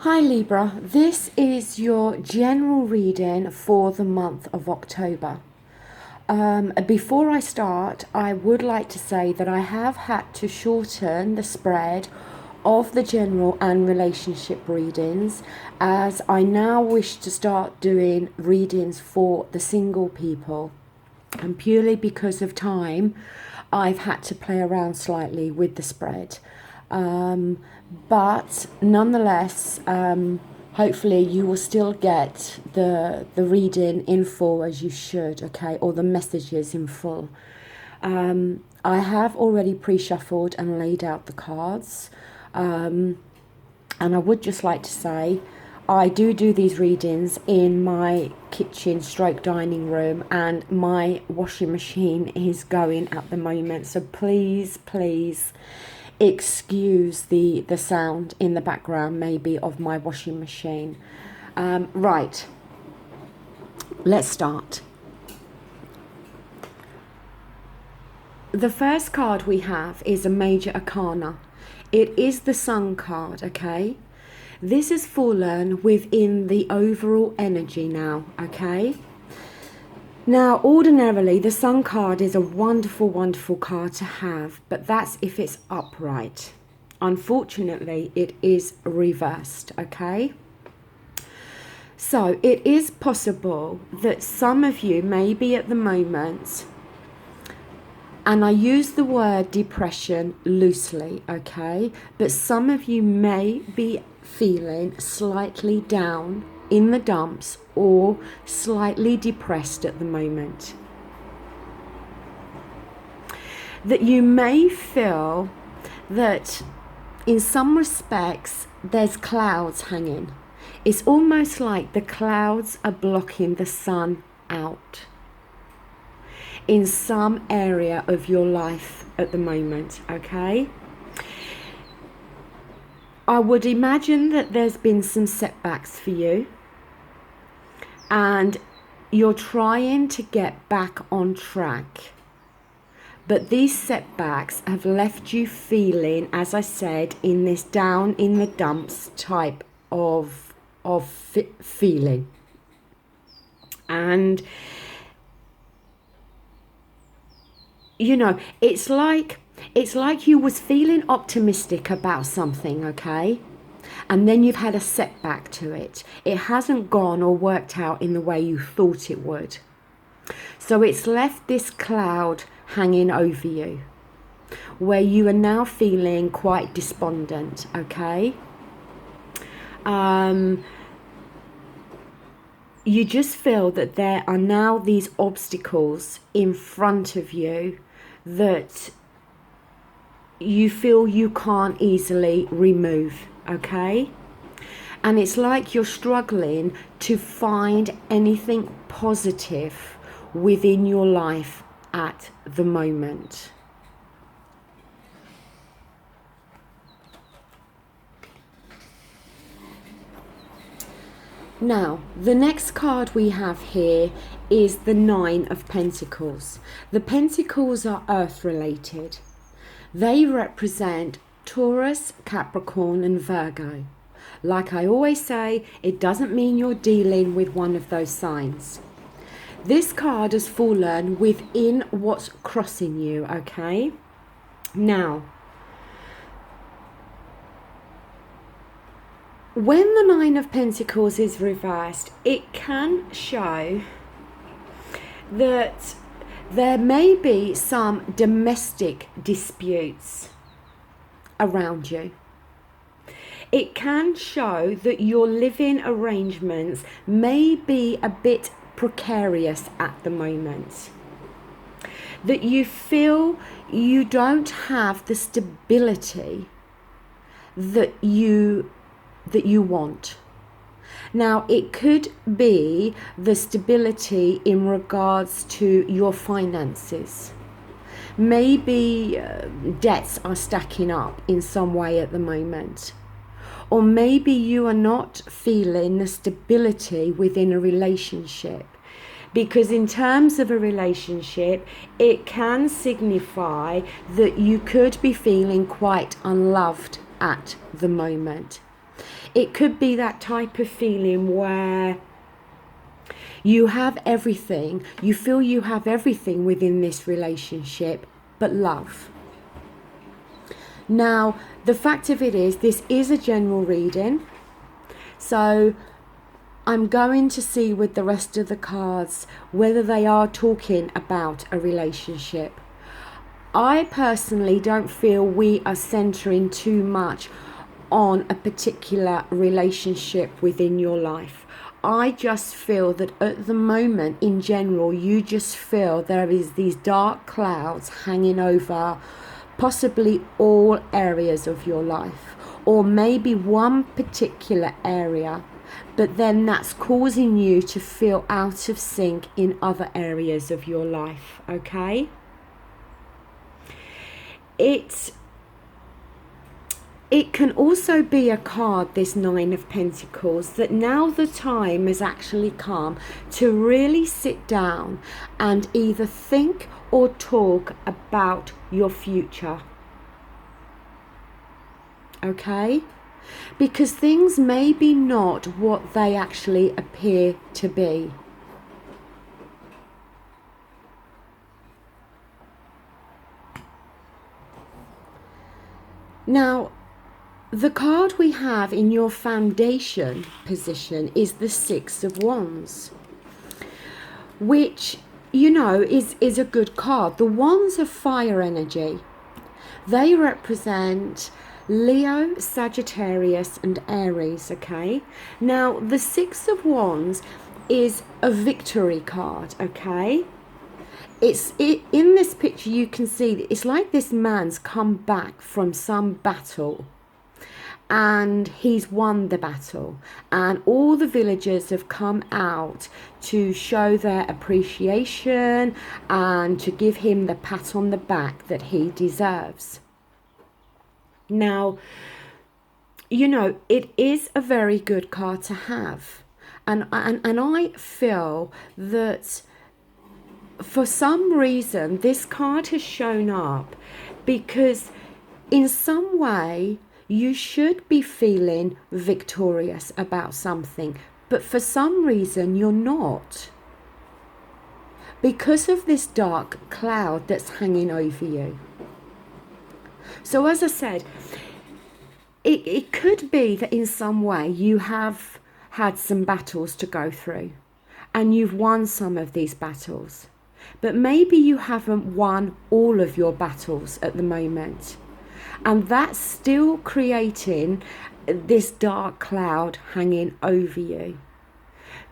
Hi Libra, this is your general reading for the month of October. Before I start, I would like to say that I have had to shorten the spread of the general and relationship readings, as I now wish to start doing readings for the single people. And purely because of time, I've had to play around slightly with the spread. But nonetheless, hopefully you will still get the reading in full as you should, okay, or the messages in full. I have already pre-shuffled and laid out the cards, and I would just like to say I do these readings in my kitchen stroke dining room, and my washing machine is going at the moment, so please excuse the sound in the background maybe of my washing machine. Right, let's start. The first card we have is a major arcana. It is the Sun card, okay? This has fallen within the overall energy now, okay? Now, ordinarily, the Sun card is a wonderful, wonderful card to have, but that's if it's upright. Unfortunately, it is reversed, okay? So, it is possible that some of you may be at the moment, and I use the word depression loosely, okay? But some of you may be feeling slightly down in the dumps or slightly depressed at the moment. That you may feel that in some respects there's clouds hanging. It's almost like the clouds are blocking the sun out in some area of your life at the moment, okay? I would imagine that there's been some setbacks for you, and you're trying to get back on track. But these setbacks have left you feeling, as I said, in this down in the dumps type of feeling. And you know, it's like you was feeling optimistic about something, okay? And then you've had a setback to it. It hasn't gone or worked out in the way you thought it would. So it's left this cloud hanging over you, where you are now feeling quite despondent, okay? You just feel that there are now these obstacles in front of you that you feel you can't easily remove, okay? And it's like you're struggling to find anything positive within your life at the moment. Now, the next card we have here is the Nine of Pentacles. The Pentacles are earth related. They represent Taurus, Capricorn and Virgo. Like I always say, it doesn't mean you're dealing with one of those signs. This card has fallen within what's crossing you, okay? Now, when the Nine of Pentacles is reversed, it can show that there may be some domestic disputes around you. It can show that your living arrangements may be a bit precarious at the moment. That you feel you don't have the stability that you want. Now, it could be the stability in regards to your finances. Maybe debts are stacking up in some way at the moment. Or maybe you are not feeling the stability within a relationship. Because in terms of a relationship, it can signify that you could be feeling quite unloved at the moment. It could be that type of feeling where you have everything, you feel you have everything within this relationship but love. Now, the fact of it is, this is a general reading, so I'm going to see with the rest of the cards whether they are talking about a relationship. I personally don't feel we are centering too much on a particular relationship within your life. I just feel that at the moment, in general, you just feel there is these dark clouds hanging over possibly all areas of your life, or maybe one particular area, but then that's causing you to feel out of sync in other areas of your life, okay? It can also be a card, this Nine of Pentacles, that now the time has actually come to really sit down and either think or talk about your future. Okay? Because things may be not what they actually appear to be. Now, the card we have in your foundation position is the Six of Wands, which, you know, is a good card. The Wands are fire energy. They represent Leo, Sagittarius and Aries, okay? Now, the Six of Wands is a victory card, okay? In this picture you can see that it's like this man's come back from some battle and he's won the battle, and all the villagers have come out to show their appreciation and to give him the pat on the back that he deserves. Now, you know, it is a very good card to have, and I feel that for some reason this card has shown up because in some way you should be feeling victorious about something, but for some reason you're not, because of this dark cloud that's hanging over you. So as I said, it could be that in some way you have had some battles to go through and you've won some of these battles, but maybe you haven't won all of your battles at the moment. And that's still creating this dark cloud hanging over you.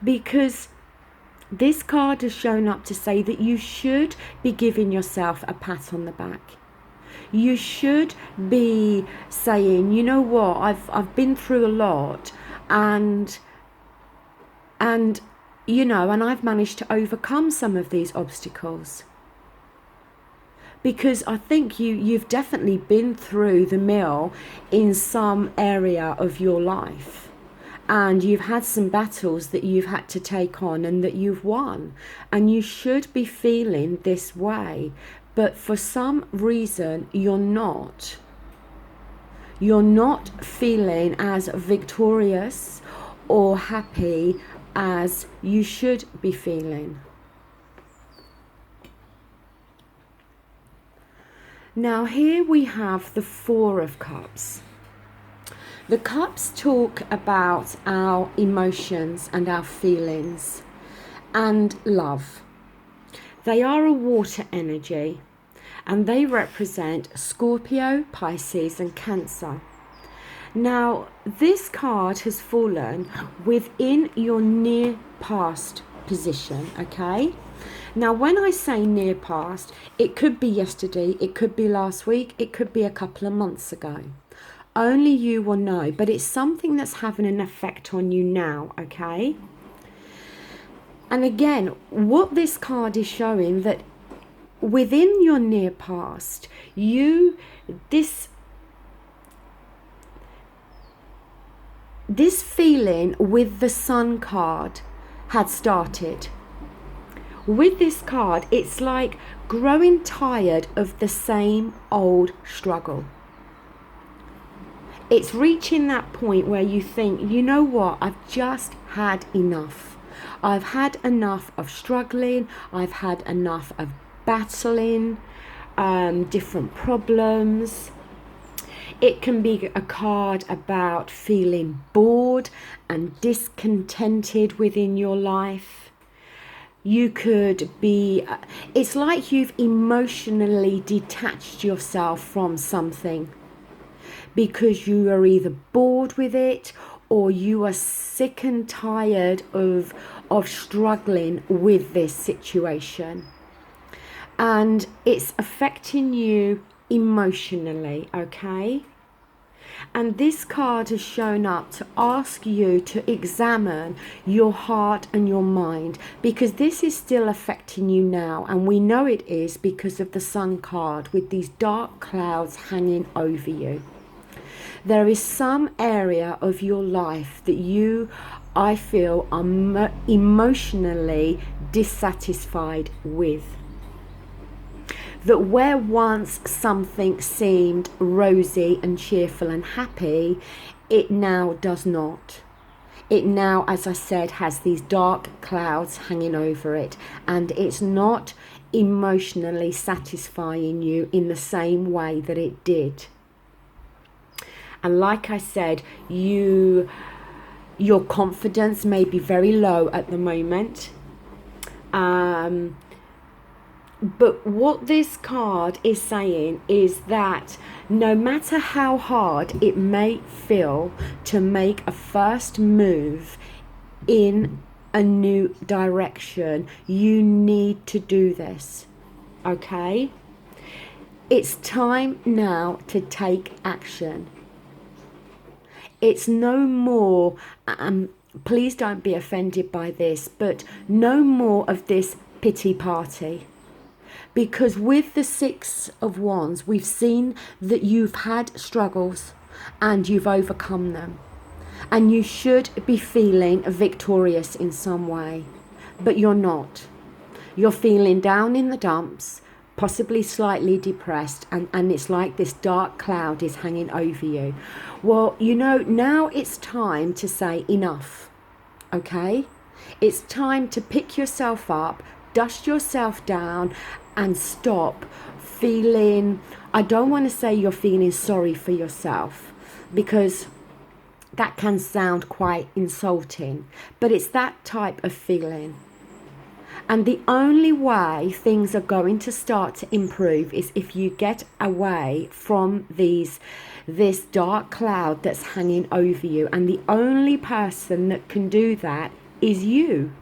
Because this card has shown up to say that you should be giving yourself a pat on the back. You should be saying, you know what, I've been through a lot and you know, and I've managed to overcome some of these obstacles. Because I think you've definitely been through the mill in some area of your life, and you've had some battles that you've had to take on and that you've won, and you should be feeling this way, but for some reason you're not feeling as victorious or happy as you should be feeling. Now here we have the Four of Cups. The cups talk about our emotions and our feelings and love. They are a water energy and they represent Scorpio, Pisces and Cancer. Now this card has fallen within your near past position, okay? Now, when I say near past, it could be yesterday, it could be last week, it could be a couple of months ago. Only you will know, but it's something that's having an effect on you now, okay? And again, what this card is showing that within your near past, this feeling with the Sun card had started. With this card, it's like growing tired of the same old struggle. it's reaching that point where you think, you know what, I've just had enough. I've had enough of struggling. I've had enough of battling different problems. It can be a card about feeling bored and discontented within your life. You could be, it's like you've emotionally detached yourself from something because you are either bored with it or you are sick and tired of struggling with this situation. And it's affecting you emotionally, okay? And this card has shown up to ask you to examine your heart and your mind, because this is still affecting you now, and we know it is because of the Sun card with these dark clouds hanging over you. There is some area of your life that you, I feel, are emotionally dissatisfied with. That where once something seemed rosy and cheerful and happy, it now does not. It now, as I said, has these dark clouds hanging over it, and it's not emotionally satisfying you in the same way that it did. And like I said, your confidence may be very low at the moment. But what this card is saying is that no matter how hard it may feel to make a first move in a new direction, you need to do this, okay? It's time now to take action. It's no more, please don't be offended by this, but no more of this pity party. Because with the Six of Wands, we've seen that you've had struggles and you've overcome them. And you should be feeling victorious in some way, but you're not. You're feeling down in the dumps, possibly slightly depressed, and it's like this dark cloud is hanging over you. Well, you know, now it's time to say enough, okay? It's time to pick yourself up, dust yourself down, and stop feeling, I don't want to say you're feeling sorry for yourself, because that can sound quite insulting, but it's that type of feeling. And the only way things are going to start to improve is if you get away from this dark cloud that's hanging over you. And the only person that can do that is you.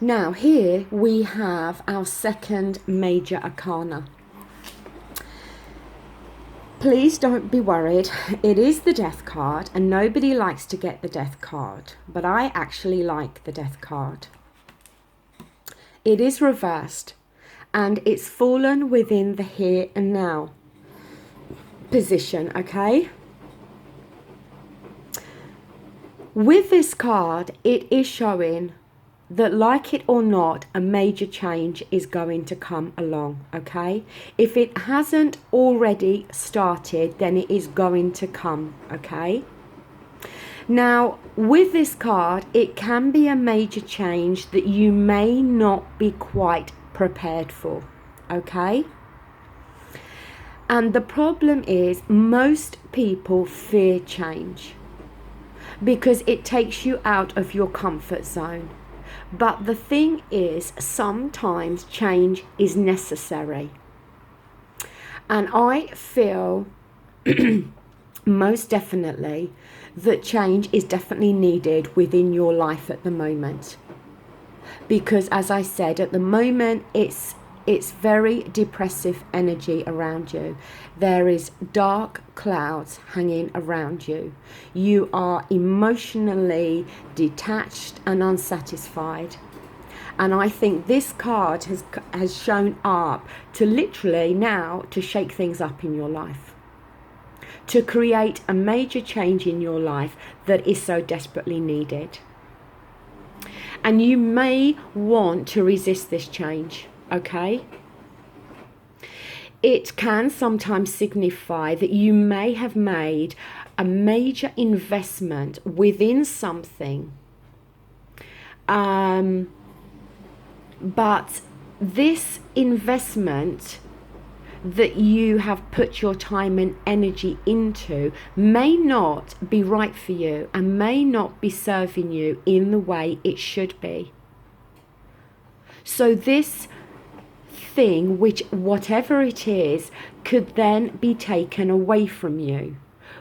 Now here we have our second major arcana. Please don't be worried, it is the Death card, and nobody likes to get the Death card, but I actually like the Death card. It is reversed, and it's fallen within the here and now position, okay? With this card, it is showing that, like it or not, a major change is going to come along, okay? If it hasn't already started, then it is going to come, okay? Now, with this card, it can be a major change that you may not be quite prepared for, okay? And the problem is, most people fear change because it takes you out of your comfort zone. But the thing is, sometimes change is necessary. And I feel most definitely that change is definitely needed within your life at the moment. Because as I said, at the moment, it's very depressive energy around you. There is dark clouds hanging around you. You are emotionally detached and unsatisfied. And I think this card has shown up to literally now to shake things up in your life. To create a major change in your life that is so desperately needed. And you may want to resist this change. Okay, It can sometimes signify that you may have made a major investment within something, but this investment that you have put your time and energy into may not be right for you and may not be serving you in the way it should be. So this thing, which whatever it is, could then be taken away from you,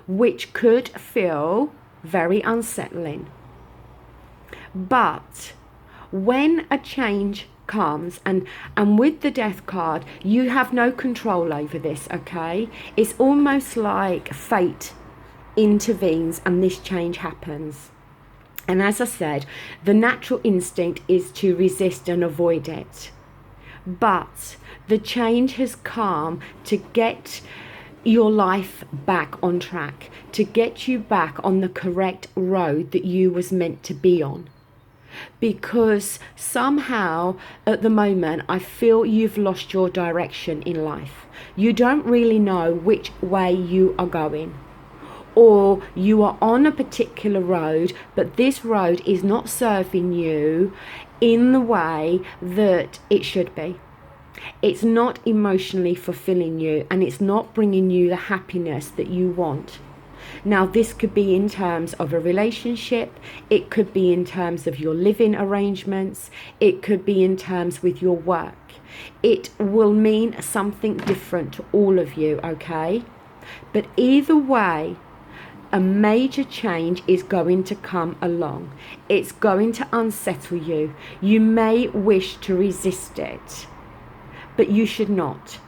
which could feel very unsettling. But when a change comes, and with the Death card, you have no control over this, okay? It's almost like fate intervenes and this change happens. And as I said, the natural instinct is to resist and avoid it. But the change has come to get your life back on track, to get you back on the correct road that you was meant to be on. Because somehow at the moment I feel you've lost your direction in life. You don't really know which way you are going, or you are on a particular road, but this road is not serving you in the way that it should be. It's not emotionally fulfilling you, and it's not bringing you the happiness that you want. Now, this could be in terms of a relationship, it could be in terms of your living arrangements, it could be in terms with your work. It will mean something different to all of you, okay? But either way, a major change is going to come along. It's going to unsettle you. You may wish to resist it, but you should not,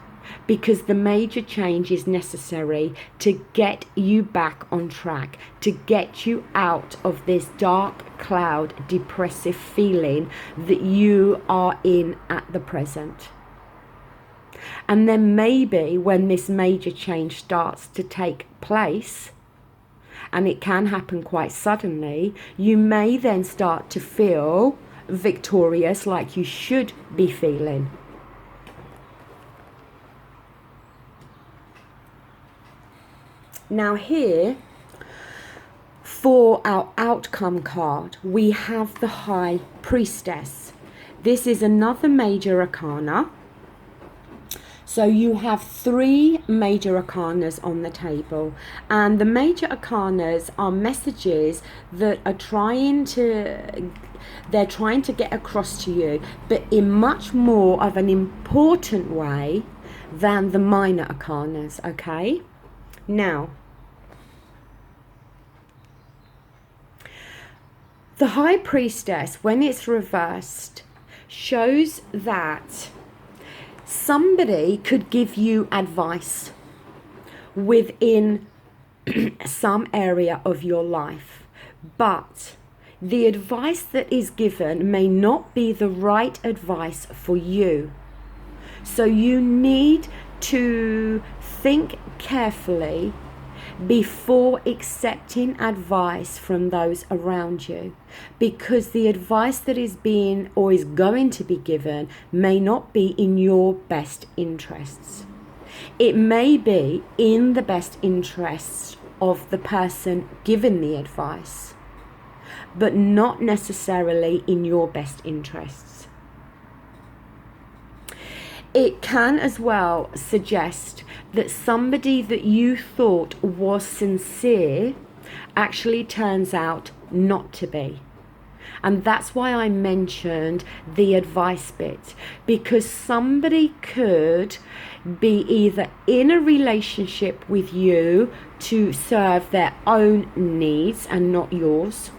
because the major change is necessary to get you back on track, to get you out of this dark cloud, depressive feeling that you are in at the present. And then maybe when this major change starts to take place, and it can happen quite suddenly, you may then start to feel victorious like you should be feeling. Now here, for our outcome card, we have the High Priestess. This is another major arcana. So you have 3 major arcanas on the table, and the major arcanas are messages that are trying to get across to you, but in much more of an important way than the minor arcanas, okay? Now, the High Priestess, when it's reversed, shows that somebody could give you advice within some area of your life, but the advice that is given may not be the right advice for you. So you need to think carefully before accepting advice from those around you, because the advice that is being or is going to be given may not be in your best interests. It may be in the best interests of the person given the advice, but not necessarily in your best interests. It can as well suggest that somebody that you thought was sincere actually turns out not to be. And that's why I mentioned the advice bit, because somebody could be either in a relationship with you to serve their own needs and not yours,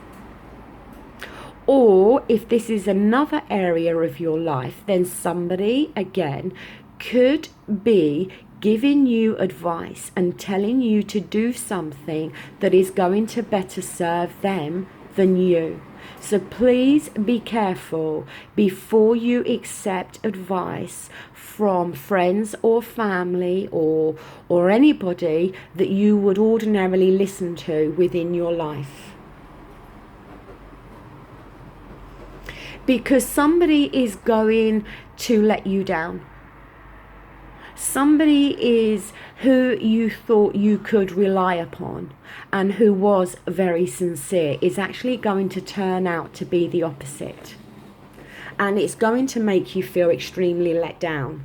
or if this is another area of your life, then somebody again could be giving you advice and telling you to do something that is going to better serve them than you. So please be careful before you accept advice from friends or family or anybody that you would ordinarily listen to within your life. Because somebody is going to let you down. Somebody is who you thought you could rely upon and who was very sincere is actually going to turn out to be the opposite. And it's going to make you feel extremely let down.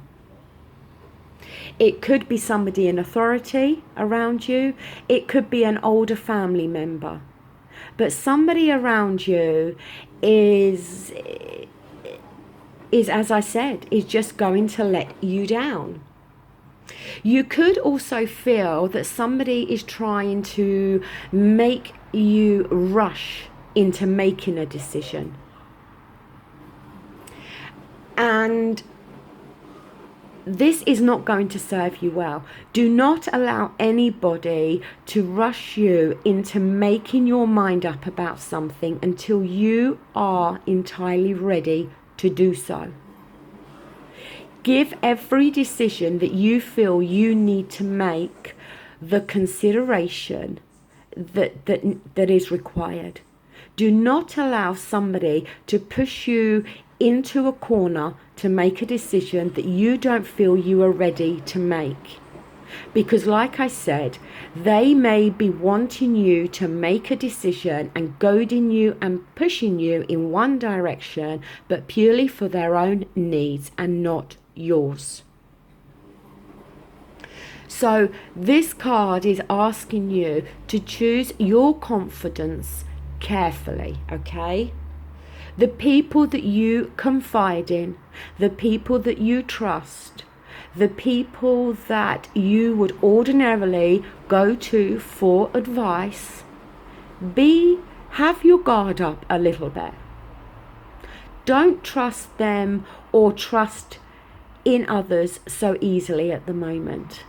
It could be somebody in authority around you. It could be an older family member. But somebody around you is, as I said, is just going to let you down. You could also feel that somebody is trying to make you rush into making a decision. And this is not going to serve you well. Do not allow anybody to rush you into making your mind up about something until you are entirely ready to do so. Give every decision that you feel you need to make the consideration that is required. Do not allow somebody to push you into a corner to make a decision that you don't feel you are ready to make. Because like I said, they may be wanting you to make a decision and goading you and pushing you in one direction, but purely for their own needs and not yours. So this card is asking you to choose your confidence carefully, okay? The people that you confide in, the people that you trust, the people that you would ordinarily go to for advice, have your guard up a little bit. Don't trust them or trust in others so easily at the moment,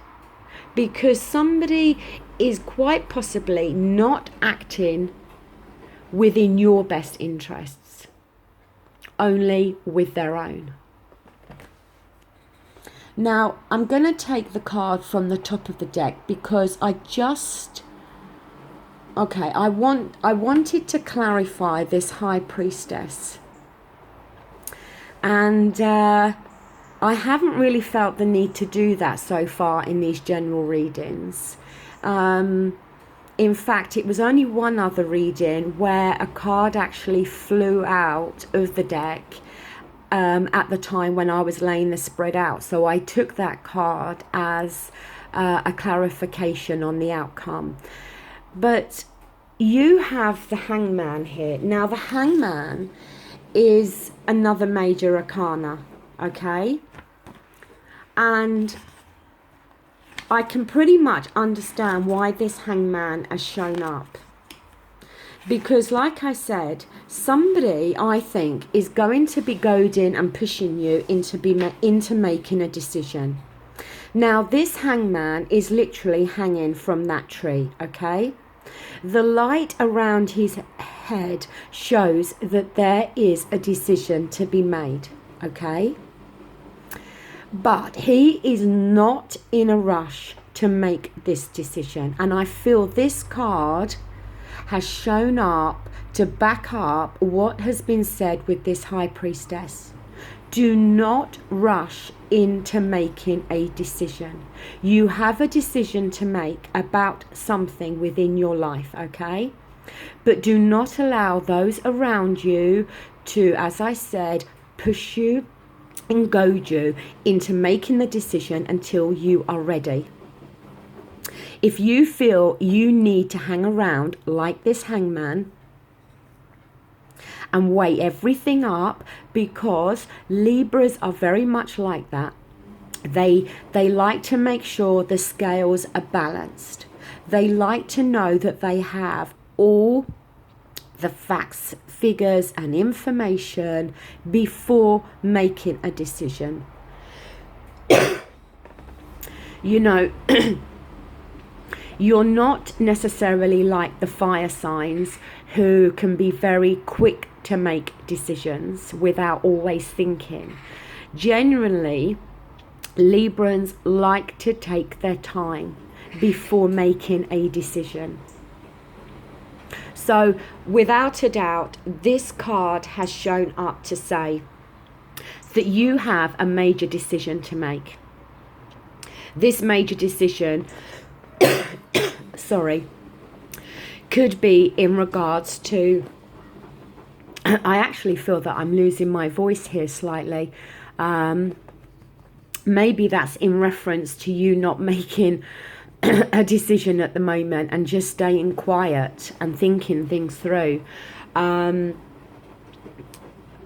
because somebody is quite possibly not acting within your best interests, only with their own. Now, I'm going to take the card from the top of the deck because I wanted to clarify this High Priestess. And I haven't really felt the need to do that so far in these general readings. In fact, it was only one other reading where a card actually flew out of the deck at the time when I was laying the spread out. So I took that card as a clarification on the outcome. But you have the Hangman here. Now, the Hangman is another major arcana, okay? And I can pretty much understand why this Hangman has shown up. Because like I said, somebody, I think, is going to be goading and pushing you into making a decision. Now, this Hangman is literally hanging from that tree, okay? The light around his head shows that there is a decision to be made, okay? But he is not in a rush to make this decision. And I feel this card has shown up to back up what has been said with this High Priestess. Do not rush into making a decision. You have a decision to make about something within your life, okay? But do not allow those around you to, as I said, push you and goad you into making the decision until you are ready. If you feel you need to hang around like this Hangman and weigh everything up, because Libras are very much like that. They like to make sure the scales are balanced. They like to know that they have all the facts, figures and information before making a decision. You know, you're not necessarily like the fire signs who can be very quick to make decisions without always thinking. Generally, Librans like to take their time before making a decision. So, without a doubt, this card has shown up to say that you have a major decision to make. This major decision, sorry, could be in regards to, I actually feel that I'm losing my voice here slightly. Maybe that's in reference to you not making a decision at the moment and just staying quiet and thinking things through. But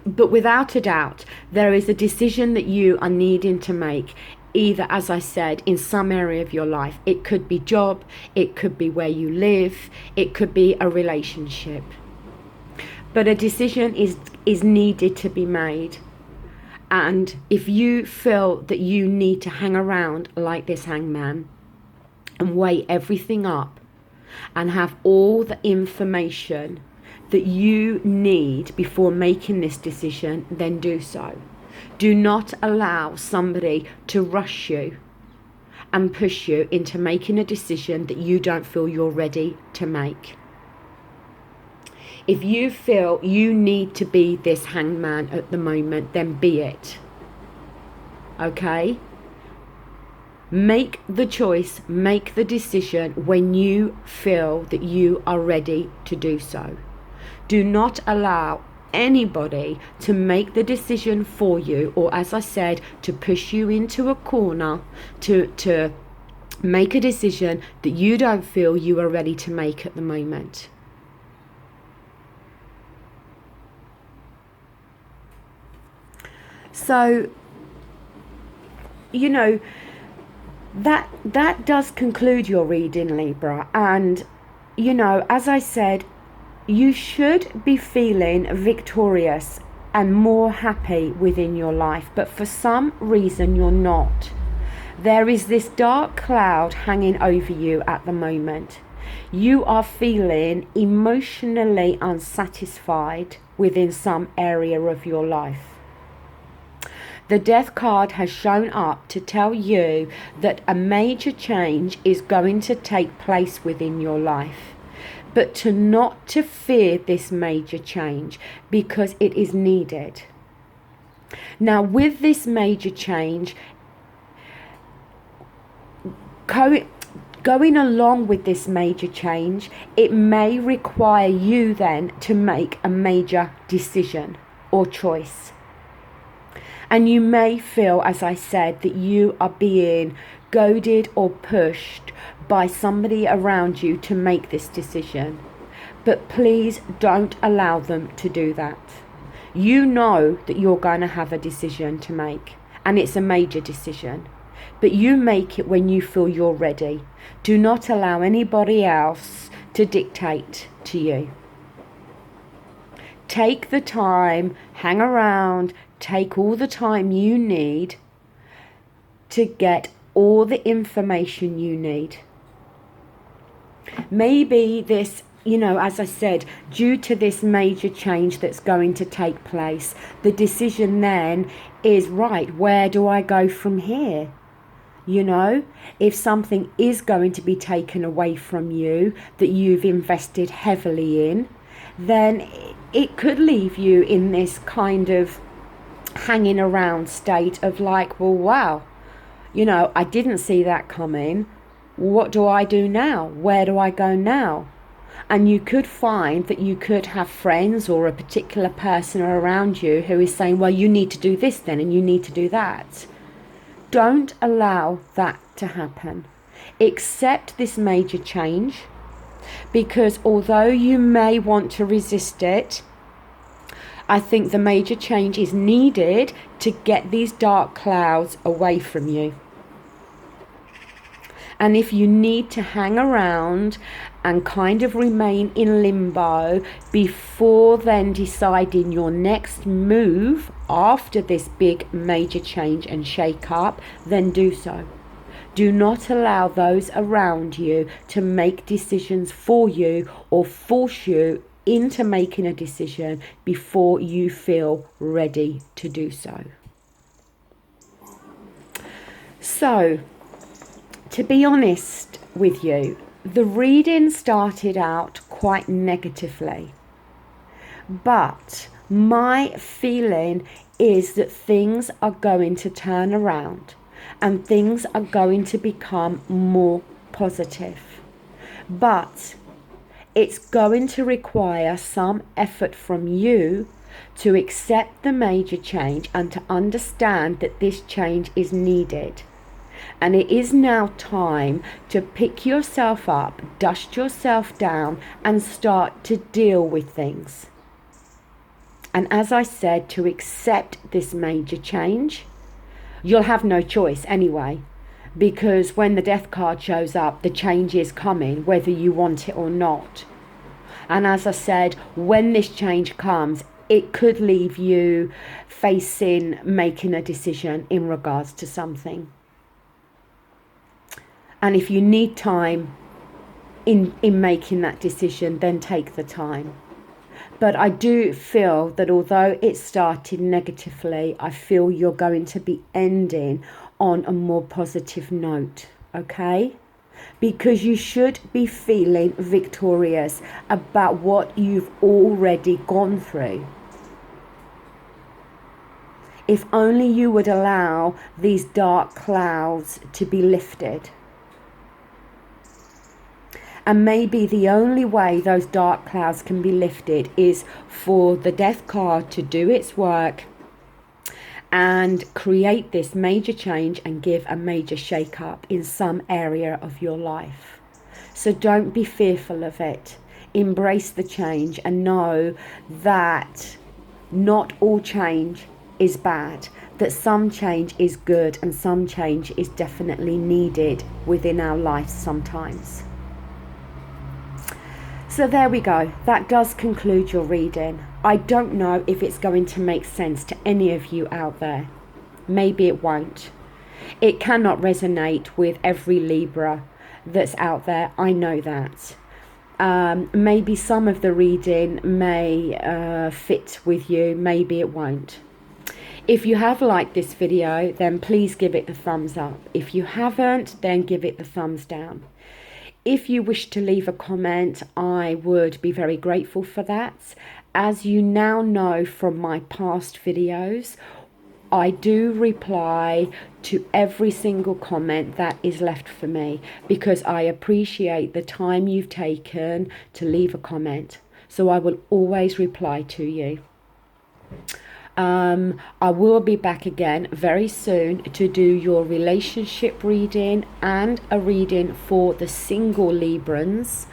without a doubt, there is a decision that you are needing to make, either, as I said, in some area of your life. It could be job, it could be where you live, it could be a relationship. But a decision is needed to be made. And if you feel that you need to hang around like this hangman and weigh everything up and have all the information that you need before making this decision, then do so. Do not allow somebody to rush you and push you into making a decision that you don't feel you're ready to make. If you feel you need to be this hangman at the moment, then be it. Okay? Make the choice, make the decision when you feel that you are ready to do so. Do not allow anybody to make the decision for you, or, as I said, to push you into a corner to make a decision that you don't feel you are ready to make at the moment. So, you know, that does conclude your reading, Libra. And, you know, as I said, you should be feeling victorious and more happy within your life, but for some reason you're not. There is this dark cloud hanging over you at the moment. You are feeling emotionally unsatisfied within some area of your life. The Death card has shown up to tell you that a major change is going to take place within your life. But not to fear this major change, because it is needed. Now, with this major change, going along with this major change, it may require you then to make a major decision or choice. And you may feel, as I said, that you are being goaded or pushed by somebody around you to make this decision. But please don't allow them to do that. You know that you're going to have a decision to make, and it's a major decision. But you make it when you feel you're ready. Do not allow anybody else to dictate to you. Take the time, hang around, take all the time you need to get all the information you need. Maybe this, you know, as I said, due to this major change that's going to take place, the decision then is, right, where do I go from here? You know, if something is going to be taken away from you that you've invested heavily in, then it could leave you in this kind of hanging around state of like, well, wow, you know, I didn't see that coming. What do I do now? Where do I go now? And you could find that you could have friends or a particular person around you who is saying, well, you need to do this then, and you need to do that. Don't allow that to happen. Accept this major change, because although you may want to resist it, I think the major change is needed to get these dark clouds away from you. And if you need to hang around and kind of remain in limbo before then deciding your next move after this big major change and shake up, then do so. Do not allow those around you to make decisions for you or force you into making a decision before you feel ready to do so. So, to be honest with you, the reading started out quite negatively, but my feeling is that things are going to turn around. and things are going to become more positive. But it's going to require some effort from you to accept the major change and to understand that this change is needed. And it is now time to pick yourself up, dust yourself down, and start to deal with things. And as I said, to accept this major change, you'll have no choice anyway, because when the death card shows up, the change is coming, whether you want it or not. And as I said, when this change comes, it could leave you facing making a decision in regards to something. And if you need time in making that decision, then take the time. But I do feel that although it started negatively, I feel you're going to be ending on a more positive note, okay? Because you should be feeling victorious about what you've already gone through. If only you would allow these dark clouds to be lifted. And maybe the only way those dark clouds can be lifted is for the death card to do its work and create this major change and give a major shake-up in some area of your life. So don't be fearful of it. Embrace the change and know that not all change is bad, that some change is good and some change is definitely needed within our lives sometimes. So there we go. That does conclude your reading. I don't know if it's going to make sense to any of you out there. Maybe it won't. It cannot resonate with every Libra that's out there. I know that. Maybe some of the reading may fit with you. Maybe it won't. If you have liked this video, then please give it the thumbs up. If you haven't, then give it the thumbs down. If you wish to leave a comment, I would be very grateful for that. As you now know from my past videos, I do reply to every single comment that is left for me because I appreciate the time you've taken to leave a comment. So I will always reply to you. I will be back again very soon to do your relationship reading and a reading for the single Librans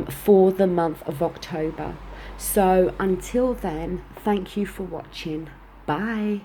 for the month of October. So until then, thank you for watching. Bye.